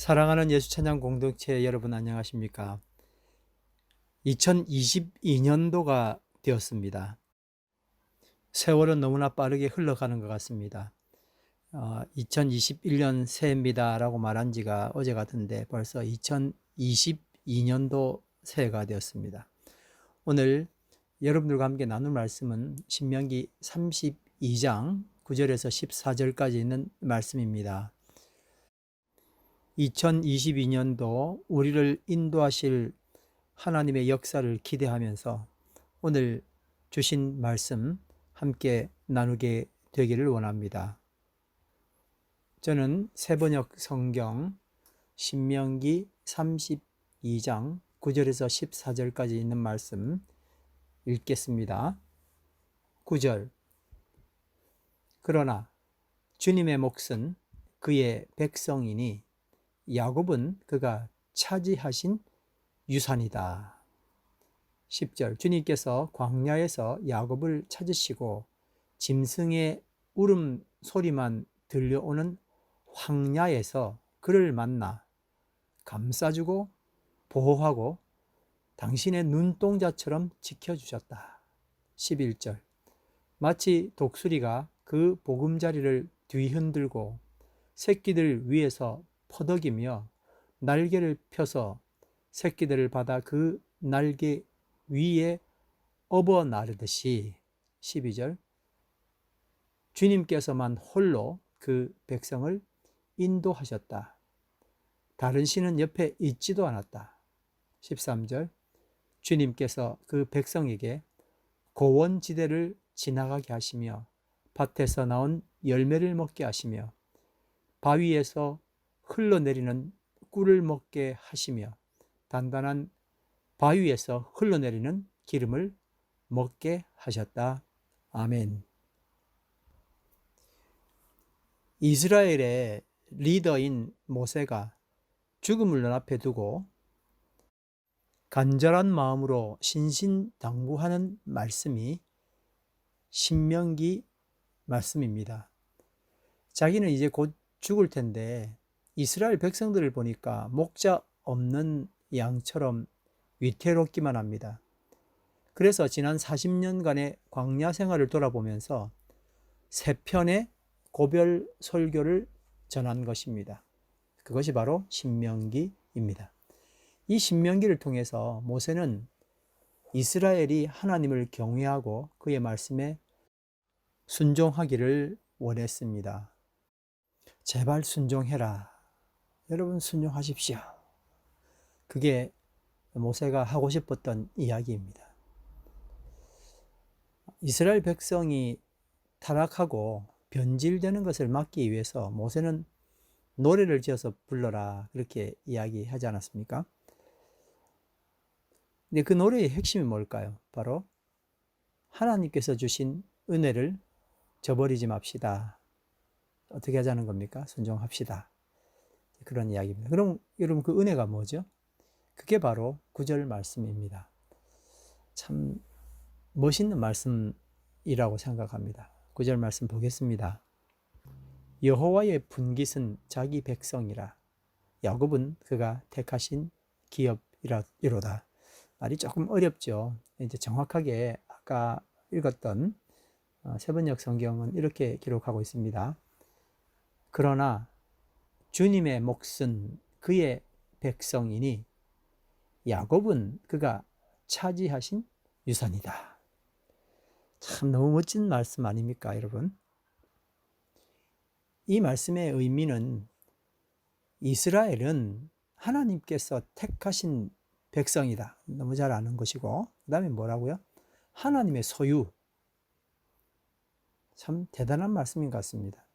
사랑하는 예수 찬양 공동체 여러분 안녕하십니까? 2022년도가 되었습니다. 세월은 너무나 빠르게 흘러가는 것 같습니다. 2021년 새해입니다 라고 말한 지가 어제 같은데 벌써 2022년도 새해가 되었습니다. 오늘 여러분들과 함께 나눌 말씀은 신명기 32장 9절에서 14절까지 있는 말씀입니다. 2022년도 우리를 인도하실 하나님의 역사를 기대하면서 오늘 주신 말씀 함께 나누게 되기를 원합니다. 저는 새번역 성경 신명기 32장 9절에서 14절까지 있는 말씀 읽겠습니다. 9절. 그러나 주님의 몫은 그의 백성이니 야곱은 그가 차지하신 유산이다. 10절. 주님께서 광야에서 야곱을 찾으시고 짐승의 울음소리만 들려오는 황야에서 그를 만나 감싸주고 보호하고 당신의 눈동자처럼 지켜주셨다. 11절. 마치 독수리가 그 보금자리를 뒤흔들고 새끼들 위에서 퍼덕이며 날개를 펴서 새끼들을 받아 그 날개 위에 업어 나르듯이 12절. 주님께서만 홀로 그 백성을 인도하셨다. 다른 신은 옆에 있지도 않았다. 13절. 주님께서 그 백성에게 고원지대를 지나가게 하시며 밭에서 나온 열매를 먹게 하시며 바위에서 흘러내리는 꿀을 먹게 하시며 단단한 바위에서 흘러내리는 기름을 먹게 하셨다. 아멘. 이스라엘의 리더인 모세가 죽음을 눈앞에 두고 간절한 마음으로 신신당부하는 말씀이 신명기 말씀입니다. 자기는 이제 곧 죽을 텐데 이스라엘 백성들을 보니까 목자 없는 양처럼 위태롭기만 합니다. 그래서 지난 40년간의 광야 생활을 돌아보면서 세 편의 고별 설교를 전한 것입니다. 그것이 바로 신명기입니다. 이 신명기를 통해서 모세는 이스라엘이 하나님을 경외하고 그의 말씀에 순종하기를 원했습니다. 제발 순종해라. 여러분 순종하십시오. 그게 모세가 하고 싶었던 이야기입니다. 이스라엘 백성이 타락하고 변질되는 것을 막기 위해서 모세는 노래를 지어서 불러라 그렇게 이야기하지 않았습니까? 근데 그 노래의 핵심이 뭘까요? 바로 하나님께서 주신 은혜를 저버리지 맙시다. 어떻게 하자는 겁니까? 순종합시다. 그런 이야기입니다. 그럼 여러분 그 은혜가 뭐죠? 그게 바로 9절 말씀입니다. 참 멋있는 말씀이라고 생각합니다. 9절 말씀 보겠습니다. 여호와의 분깃은 자기 백성이라 야곱은 그가 택하신 기업이로다. 말이 조금 어렵죠. 이제 정확하게 아까 읽었던 새번역 성경은 이렇게 기록하고 있습니다. 그러나 주님의 몫은 그의 백성이니 야곱은 그가 차지하신 유산이다. 참 너무 멋진 말씀 아닙니까, 여러분? 이 말씀의 의미는 이스라엘은 하나님께서 택하신 백성이다. 너무 잘 아는 것이고, 그 다음에 뭐라고요? 하나님의 소유. 참 대단한 말씀인 것 같습니다.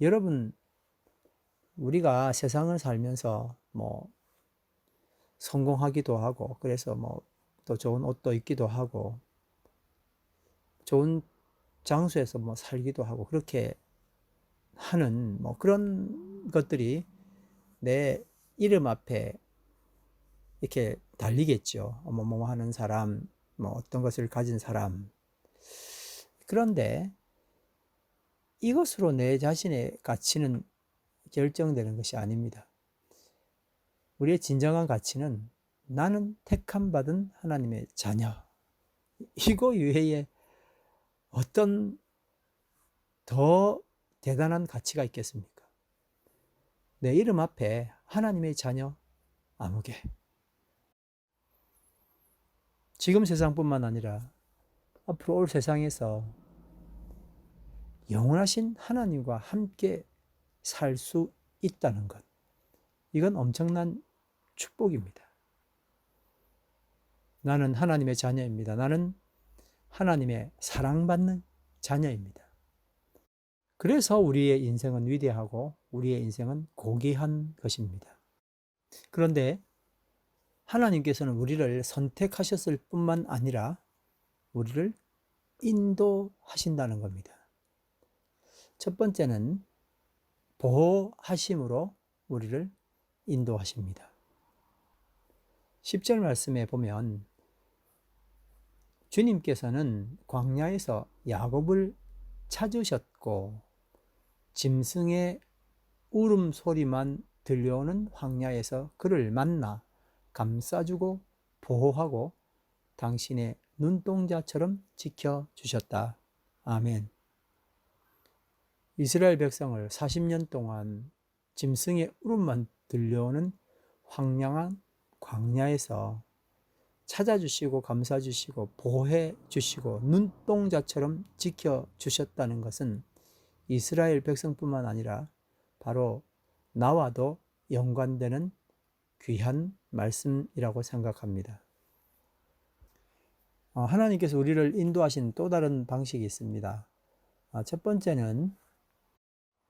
여러분, 우리가 세상을 살면서 성공하기도 하고, 그래서 또 좋은 옷도 입기도 하고, 좋은 장소에서 살기도 하고, 그렇게 하는 그런 것들이 내 이름 앞에 이렇게 달리겠죠. 뭐뭐 하는 사람, 어떤 것을 가진 사람. 그런데 이것으로 내 자신의 가치는 결정되는 것이 아닙니다. 우리의 진정한 가치는 나는 택함받은 하나님의 자녀, 이거 외에 어떤 더 대단한 가치가 있겠습니까? 내 이름 앞에 하나님의 자녀 아무개. 지금 세상뿐만 아니라 앞으로 올 세상에서 영원하신 하나님과 함께 살 수 있다는 것, 이건 엄청난 축복입니다. 나는 하나님의 자녀입니다. 나는 하나님의 사랑받는 자녀입니다. 그래서 우리의 인생은 위대하고 우리의 인생은 고귀한 것입니다. 그런데 하나님께서는 우리를 선택하셨을 뿐만 아니라 우리를 인도하신다는 겁니다. 첫 번째는 보호하심으로 우리를 인도하십니다. 10절 말씀에 보면 주님께서는 광야에서 야곱을 찾으셨고 짐승의 울음소리만 들려오는 황야에서 그를 만나 감싸주고 보호하고 당신의 눈동자처럼 지켜주셨다. 아멘. 이스라엘 백성을 40년 동안 짐승의 울음만 들려오는 황량한 광야에서 찾아주시고 감싸주시고 보호해주시고 눈동자처럼 지켜주셨다는 것은 이스라엘 백성뿐만 아니라 바로 나와도 연관되는 귀한 말씀이라고 생각합니다. 하나님께서 우리를 인도하신 또 다른 방식이 있습니다. 첫 번째는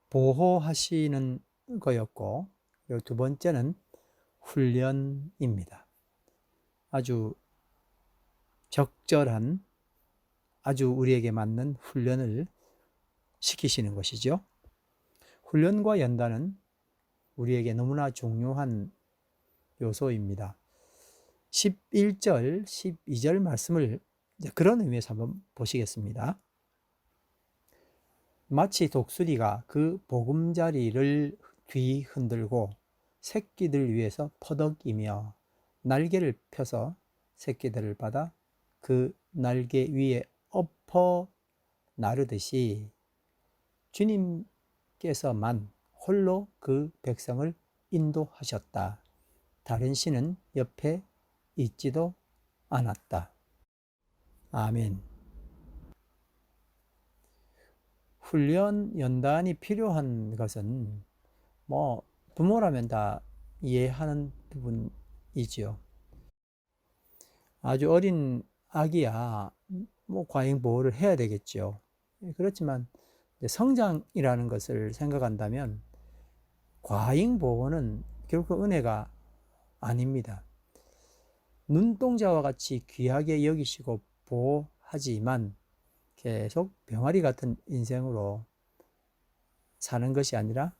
보호하시는 거였고, 그리고 두 번째는 훈련입니다. 아주 적절한, 아주 우리에게 맞는 훈련을 시키시는 것이죠. 훈련과 연단은 우리에게 너무나 중요한 요소입니다. 11절, 12절 말씀을 그런 의미에서 한번 보시겠습니다. 마치 독수리가 그 보금자리를 뒤흔들고 새끼들 위해서 퍼덕이며 날개를 펴서 새끼들을 받아 그 날개 위에 엎어 나르듯이 주님께서만 홀로 그 백성을 인도하셨다. 다른 신은 옆에 있지도 않았다. 아멘. 훈련, 연단이 필요한 것은 부모라면 다 이해하는 부분이지요. 아주 어린 아기야 과잉 보호를 해야 되겠죠. 그렇지만 성장이라는 것을 생각한다면 과잉 보호는 결코 은혜가 아닙니다. 눈동자와 같이 귀하게 여기시고 보호하지만 계속 병아리 같은 인생으로 사는 것이 아니라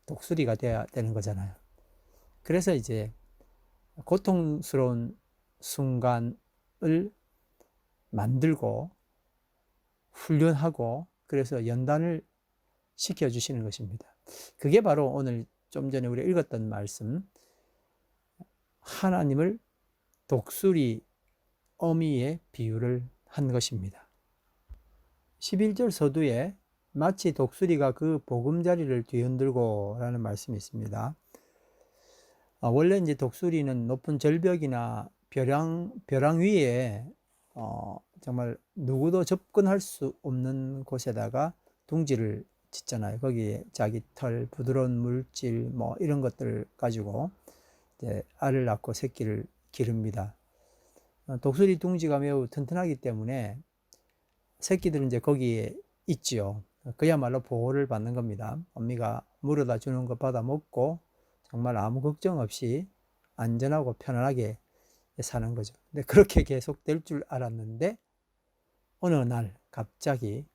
독수리가 돼야 되는 거잖아요. 그래서 이제 고통스러운 순간을 만들고 훈련하고 그래서 연단을 시켜주시는 것입니다. 그게 바로 오늘 좀 전에 우리가 읽었던 말씀, 하나님을 독수리 어미의 비유를 한 것입니다. 11절 서두에 마치 독수리가 그 보금자리를 뒤흔들고 라는 말씀이 있습니다. 원래 이제 독수리는 높은 절벽이나 벼랑 위에 정말 누구도 접근할 수 없는 곳에다가 둥지를 짓잖아요. 거기에 자기 털, 부드러운 물질 이런 것들을 가지고 이제 알을 낳고 새끼를 기릅니다. 독수리 둥지가 매우 튼튼하기 때문에 새끼들은 이제 거기에 있지요. 그야말로 보호를 받는 겁니다. 어미가 물어다 주는 거 받아 먹고 정말 아무 걱정 없이 안전하고 편안하게 사는 거죠. 근데 그렇게 계속 될 줄 알았는데 어느 날 갑자기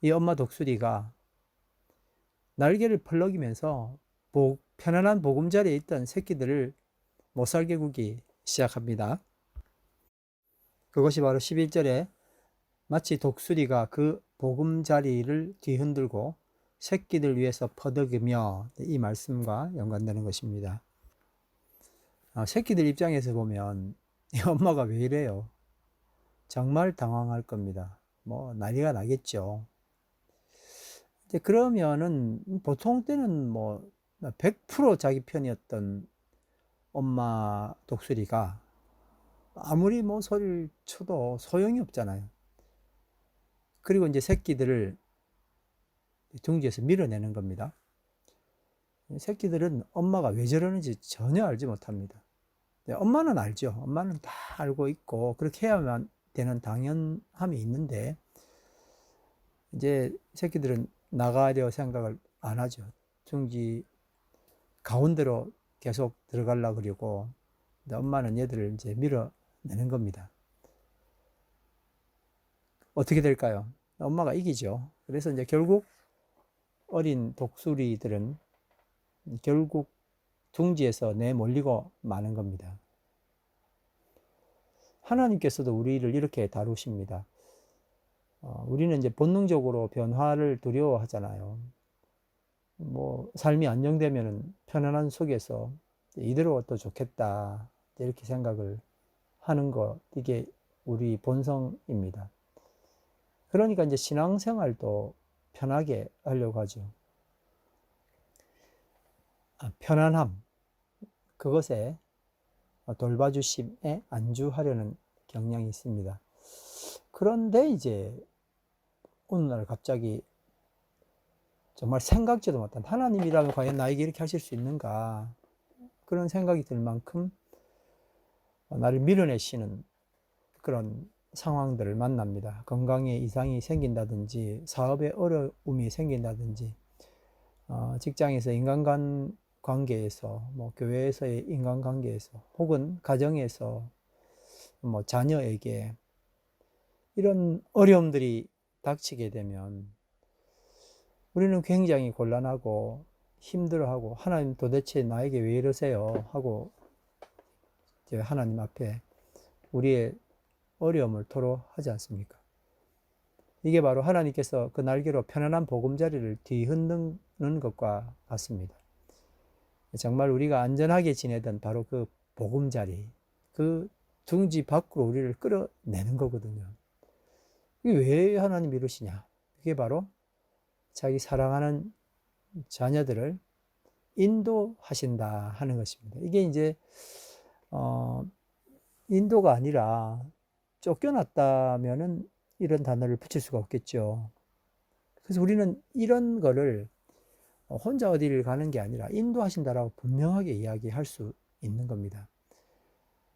이 엄마 독수리가 날개를 펄럭이면서 편안한 보금자리에 있던 새끼들을 못살게 구기 시작합니다. 그것이 바로 11절에 마치 독수리가 그 보금자리를 뒤흔들고 새끼들 위해서 퍼덕이며, 이 말씀과 연관되는 것입니다. 새끼들 입장에서 보면 이 엄마가 왜 이래요? 정말 당황할 겁니다. 뭐 난리가 나겠죠. 이제 그러면은 보통 때는 뭐 100% 자기 편이었던 엄마 독수리가 아무리 뭐 소리를 쳐도 소용이 없잖아요. 그리고 이제 새끼들을 둥지에서 밀어내는 겁니다. 새끼들은 엄마가 왜 저러는지 전혀 알지 못합니다. 엄마는 알죠. 엄마는 다 알고 있고 그렇게 해야만 되는 당연함이 있는데, 이제 새끼들은 나가려 생각을 안 하죠. 둥지 가운데로 계속 들어가려고 그러고, 엄마는 얘들을 이제 밀어내는 겁니다. 어떻게 될까요? 엄마가 이기죠. 그래서 이제 결국 어린 독수리들은 결국 둥지에서 내몰리고 마는 겁니다. 하나님께서도 우리를 이렇게 다루십니다. 우리는 이제 본능적으로 변화를 두려워하잖아요. 뭐 삶이 안정되면은 편안한 속에서 이대로 더 좋겠다 이렇게 생각을 하는 것, 이게 우리 본성입니다. 그러니까 이제 신앙생활도 편하게 하려고 하죠. 편안함, 그것에 돌봐주심에 안주하려는 경향이 있습니다. 그런데 이제 어느 날 갑자기 정말 생각지도 못한, 하나님이라면 과연 나에게 이렇게 하실 수 있는가, 그런 생각이 들 만큼 나를 밀어내시는 그런 상황들을 만납니다. 건강에 이상이 생긴다든지, 사업에 어려움이 생긴다든지, 직장에서 인간관 관계에서, 뭐 교회에서의 인간관계에서, 혹은 가정에서, 뭐 자녀에게 이런 어려움들이 닥치게 되면 우리는 굉장히 곤란하고 힘들어하고, 하나님 도대체 나에게 왜 이러세요? 하고 이제 하나님 앞에 우리의 어려움을 토로하지 않습니까? 이게 바로 하나님께서 그 날개로 편안한 보금자리를 뒤흔드는 것과 같습니다. 정말 우리가 안전하게 지내던 바로 그 보금자리, 그 둥지 밖으로 우리를 끌어내는 거거든요. 이게 왜 하나님 이러시냐? 그게 바로 자기 사랑하는 자녀들을 인도하신다 하는 것입니다. 이게 이제 인도가 아니라 쫓겨났다면은 이런 단어를 붙일 수가 없겠죠. 그래서 우리는 이런 거를 혼자 어디를 가는 게 아니라 인도하신다라고 분명하게 이야기할 수 있는 겁니다.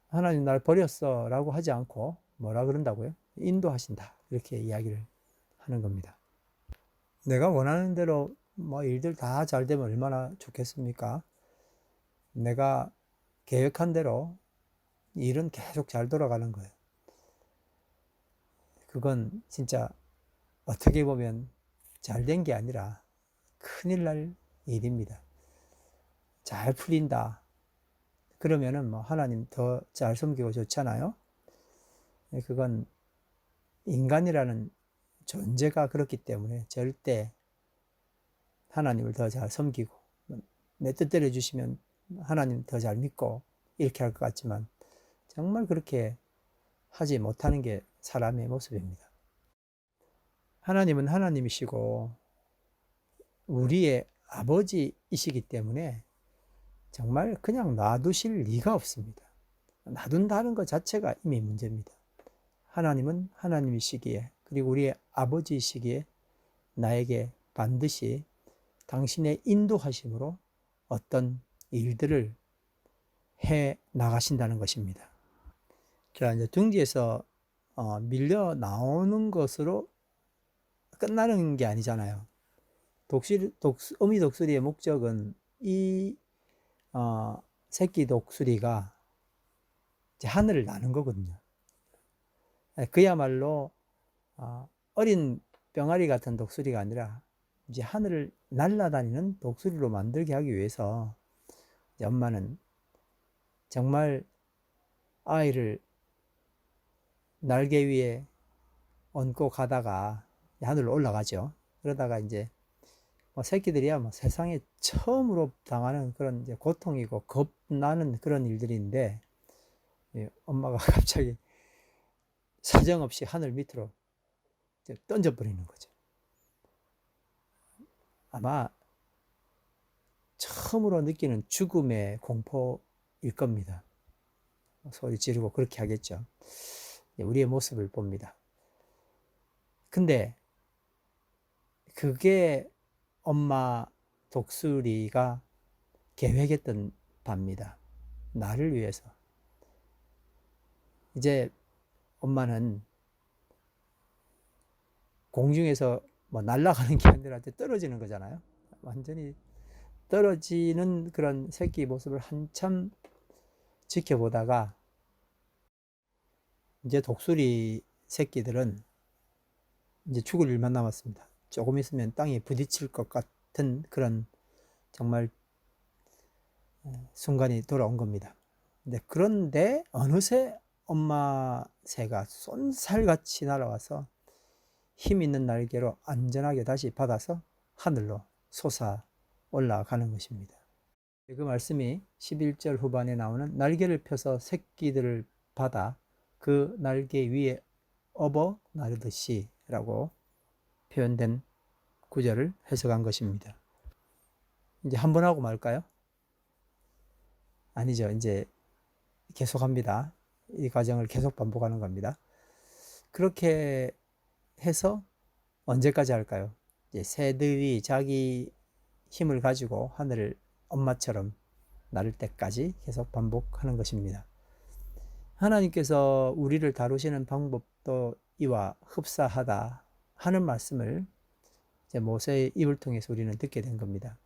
하나님 날 버렸어 라고 하지 않고 뭐라 그런다고요? 인도하신다, 이렇게 이야기를 하는 겁니다. 내가 원하는 대로 뭐 일들 다 잘 되면 얼마나 좋겠습니까? 내가 계획한 대로 일은 계속 잘 돌아가는 거예요. 그건 진짜 어떻게 보면 잘 된 게 아니라 큰일 날 일입니다. 잘 풀린다, 그러면은 뭐 하나님 더 잘 섬기고 좋잖아요. 그건 인간이라는 존재가 그렇기 때문에 절대 하나님을 더 잘 섬기고, 내 뜻대로 해주시면 하나님 더 잘 믿고 이렇게 할 것 같지만 정말 그렇게 하지 못하는 게 사람의 모습입니다. 하나님은 하나님이시고 우리의 아버지이시기 때문에 정말 그냥 놔두실 리가 없습니다. 놔둔다는 것 자체가 이미 문제입니다. 하나님은 하나님이시기에, 그리고 우리의 아버지이시기에 나에게 반드시 당신의 인도하심으로 어떤 일들을 해 나가신다는 것입니다. 자, 이제 둥지에서 밀려 나오는 것으로 끝나는 게 아니잖아요. 어미 독수리의 목적은 이 새끼 독수리가 이제 하늘을 나는 거거든요. 그야말로 어린 병아리 같은 독수리가 아니라 이제 하늘을 날아다니는 독수리로 만들게 하기 위해서 엄마는 정말 아이를 날개 위에 얹고 가다가 하늘로 올라가죠. 그러다가 이제 뭐 새끼들이야 뭐 세상에 처음으로 당하는 그런 이제 고통이고 겁나는 그런 일들인데, 예, 엄마가 갑자기 사정없이 하늘 밑으로 던져버리는 거죠. 아마 처음으로 느끼는 죽음의 공포일 겁니다. 소리 지르고 그렇게 하겠죠. 우리의 모습을 봅니다. 근데 그게 엄마 독수리가 계획했던 바입니다. 나를 위해서. 이제 엄마는 공중에서 뭐 날아가는 게 아니라 떨어지는 거잖아요. 완전히 떨어지는 그런 새끼 모습을 한참 지켜보다가 이제 독수리 새끼들은 이제 죽을 일만 남았습니다. 조금 있으면 땅에 부딪힐 것 같은 그런 정말 순간이 돌아온 겁니다. 그런데 어느새 엄마 새가 쏜살같이 날아와서 힘 있는 날개로 안전하게 다시 받아서 하늘로 솟아 올라가는 것입니다. 그 말씀이 11절 후반에 나오는 날개를 펴서 새끼들을 받아 그 날개 위에 업어 나르듯이 라고 표현된 구절을 해석한 것입니다. 이제 한 번 하고 말까요? 아니죠. 이제 계속합니다. 이 과정을 계속 반복하는 겁니다. 그렇게 해서 언제까지 할까요? 이제 새들이 자기 힘을 가지고 하늘을 엄마처럼 나를 때까지 계속 반복하는 것입니다. 하나님께서 우리를 다루시는 방법도 이와 흡사하다 하는 말씀을 이제 모세의 입을 통해서 우리는 듣게 된 겁니다.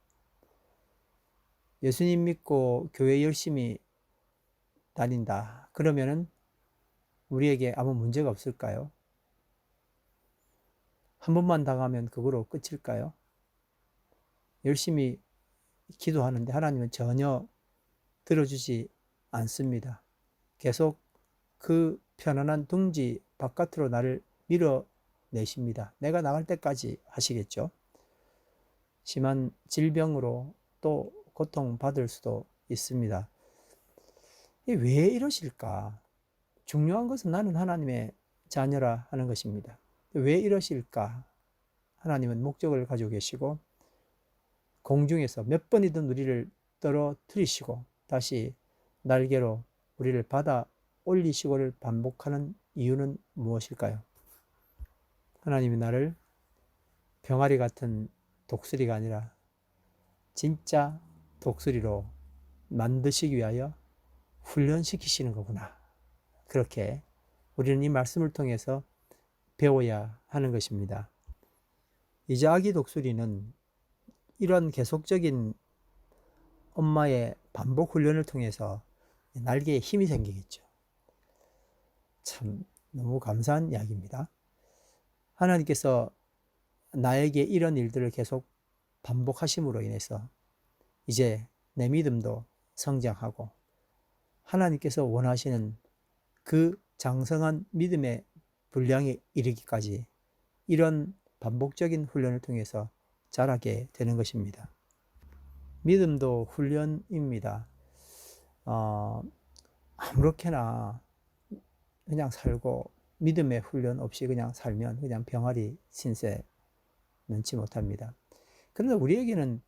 예수님 믿고 교회 열심히 다닌다. 그러면은 우리에게 아무 문제가 없을까요? 한 번만 당하면 그거로 끝일까요? 열심히 기도하는데 하나님은 전혀 들어주지 않습니다. 계속 그 편안한 둥지 바깥으로 나를 밀어내십니다. 내가 나갈 때까지 하시겠죠. 심한 질병으로 또 고통받을 수도 있습니다. 왜 이러실까? 중요한 것은 나는 하나님의 자녀라 하는 것입니다. 왜 이러실까? 하나님은 목적을 가지고 계시고 공중에서 몇 번이든 우리를 떨어뜨리시고 다시 날개로 우리를 받아 올리시고를 반복하는 이유는 무엇일까요? 하나님이 나를 병아리 같은 독수리가 아니라 진짜 독수리로 만드시기 위하여 훈련시키시는 거구나. 그렇게 우리는 이 말씀을 통해서 배워야 하는 것입니다. 이제 아기 독수리는 이런 계속적인 엄마의 반복 훈련을 통해서 날개에 힘이 생기겠죠. 참 너무 감사한 이야기입니다. 하나님께서 나에게 이런 일들을 계속 반복하심으로 인해서 이제 내 믿음도 성장하고 하나님께서 원하시는 그 장성한 믿음의 분량에 이르기까지 이런 반복적인 훈련을 통해서 자라게 되는 것입니다. 믿음도 훈련입니다. 아무렇게나 그냥 살고 믿음의 훈련 없이 그냥 살면 그냥 병아리 신세 면치 못합니다. 그런데 우리에게는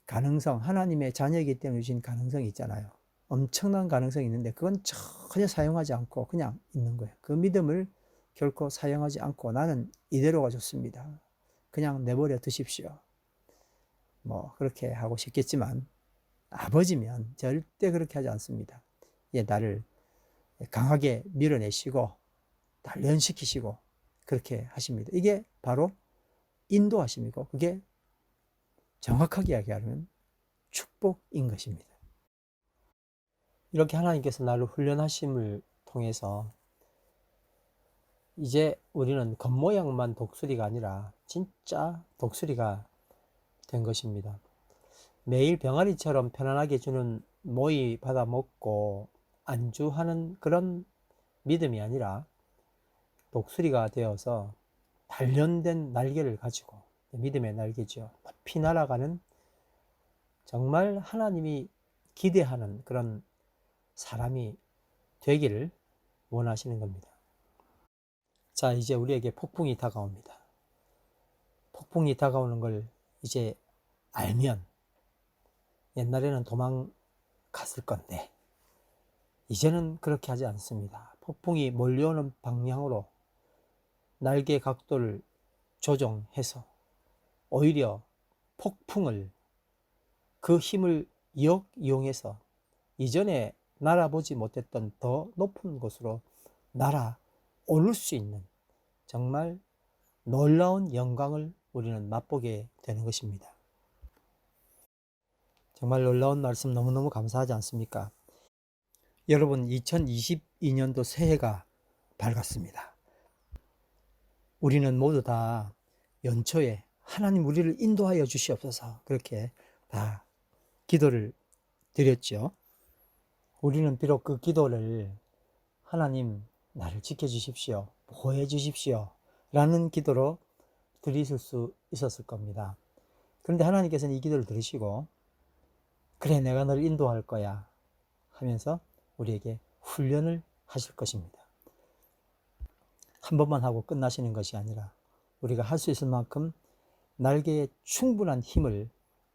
가능성, 하나님의 자녀이기 때문에 주신 가능성이 있잖아요. 엄청난 가능성이 있는데 그건 전혀 사용하지 않고 그냥 있는 거예요. 그 믿음을 결코 사용하지 않고 나는 이대로가 좋습니다. 그냥 내버려 두십시오. 뭐 그렇게 하고 싶겠지만 아버지면 절대 그렇게 하지 않습니다. 나를 강하게 밀어내시고 단련시키시고 그렇게 하십니다. 이게 바로 인도하심이고 그게 정확하게 이야기하면 축복인 것입니다. 이렇게 하나님께서 나를 훈련하심을 통해서 이제 우리는 겉모양만 독수리가 아니라 진짜 독수리가 된 것입니다. 매일 병아리처럼 편안하게 주는 모이 받아 먹고 안주하는 그런 믿음이 아니라 독수리가 되어서 단련된 날개를 가지고 믿음의 날개죠. 높이 날아가는, 정말 하나님이 기대하는 그런 사람이 되기를 원하시는 겁니다. 자, 이제 우리에게 폭풍이 다가옵니다. 폭풍이 다가오는 걸 이제 알면, 옛날에는 도망갔을 건데 이제는 그렇게 하지 않습니다. 폭풍이 몰려오는 방향으로 날개 각도를 조정해서 오히려 폭풍을, 그 힘을 이용해서 이전에 날아보지 못했던 더 높은 곳으로 날아오를 수 있는 정말 놀라운 영광을 우리는 맛보게 되는 것입니다. 정말 놀라운 말씀 너무너무 감사하지 않습니까? 여러분, 2022년도 새해가 밝았습니다. 우리는 모두 다 연초에 하나님 우리를 인도하여 주시옵소서, 그렇게 다 기도를 드렸죠. 우리는 비록 그 기도를 하나님 나를 지켜주십시오, 보호해 주십시오 라는 기도로 드리실 수 있었을 겁니다. 그런데 하나님께서는 이 기도를 들으시고, 그래 내가 너를 인도할 거야 하면서 우리에게 훈련을 하실 것입니다. 한 번만 하고 끝나시는 것이 아니라 우리가 할 수 있을 만큼, 날개에 충분한 힘을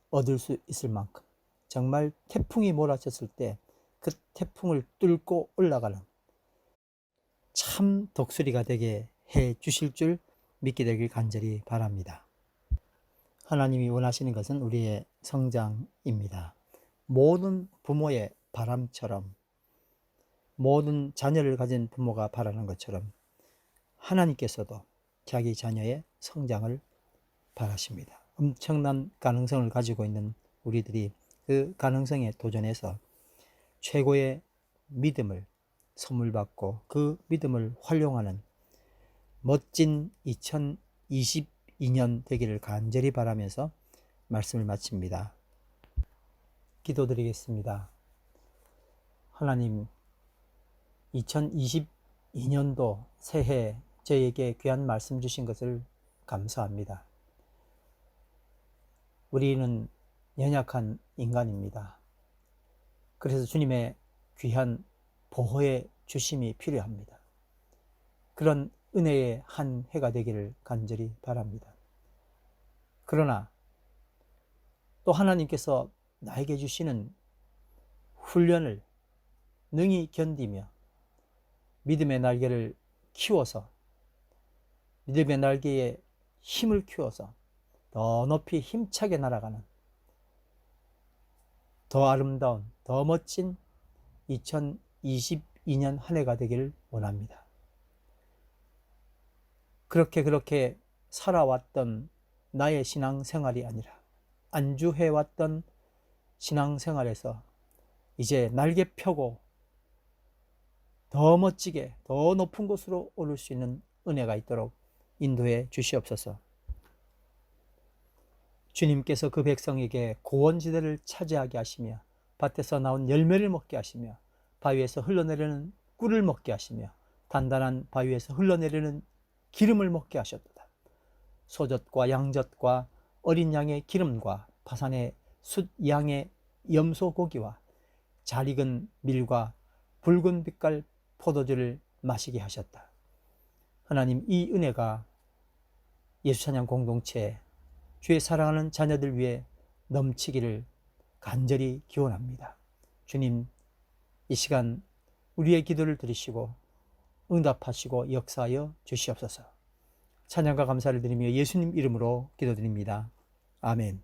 얻을 수 있을 만큼, 정말 태풍이 몰아쳤을 때 그 태풍을 뚫고 올라가는 참 독수리가 되게 해 주실 줄 믿게 되길 간절히 바랍니다. 하나님이 원하시는 것은 우리의 성장입니다. 모든 부모의 바람처럼, 모든 자녀를 가진 부모가 바라는 것처럼 하나님께서도 자기 자녀의 성장을 바라십니다. 엄청난 가능성을 가지고 있는 우리들이 그 가능성에 도전해서 최고의 믿음을 선물 받고 그 믿음을 활용하는 멋진 2022년 되기를 간절히 바라면서 말씀을 마칩니다. 기도드리겠습니다. 하나님, 2022년도 새해 저에게 귀한 말씀 주신 것을 감사합니다. 우리는 연약한 인간입니다. 그래서 주님의 귀한 보호의 주심이 필요합니다. 그런 은혜의 한 해가 되기를 간절히 바랍니다. 그러나 또 하나님께서 나에게 주시는 훈련을 능히 견디며 믿음의 날개를 키워서, 믿음의 날개에 힘을 키워서 더 높이 힘차게 날아가는 더 아름다운, 더 멋진 2022년 한 해가 되기를 원합니다. 그렇게 살아왔던 나의 신앙생활이 아니라 안주해왔던 신앙생활에서 이제 날개 펴고 더 멋지게 더 높은 곳으로 오를 수 있는 은혜가 있도록 인도해 주시옵소서. 주님께서 그 백성에게 고원지대를 차지하게 하시며 밭에서 나온 열매를 먹게 하시며 바위에서 흘러내리는 꿀을 먹게 하시며 단단한 바위에서 흘러내리는 기름을 먹게 하셨도다. 소젖과 양젖과 어린 양의 기름과 파산의 숫 양의 염소 고기와 잘 익은 밀과 붉은 빛깔 포도주를 마시게 하셨다. 하나님, 이 은혜가 예수찬양 공동체, 주의 사랑하는 자녀들 위해 넘치기를 간절히 기원합니다. 주님, 이 시간 우리의 기도를 들으시고 응답하시고 역사하여 주시옵소서. 찬양과 감사를 드리며 예수님 이름으로 기도드립니다. 아멘.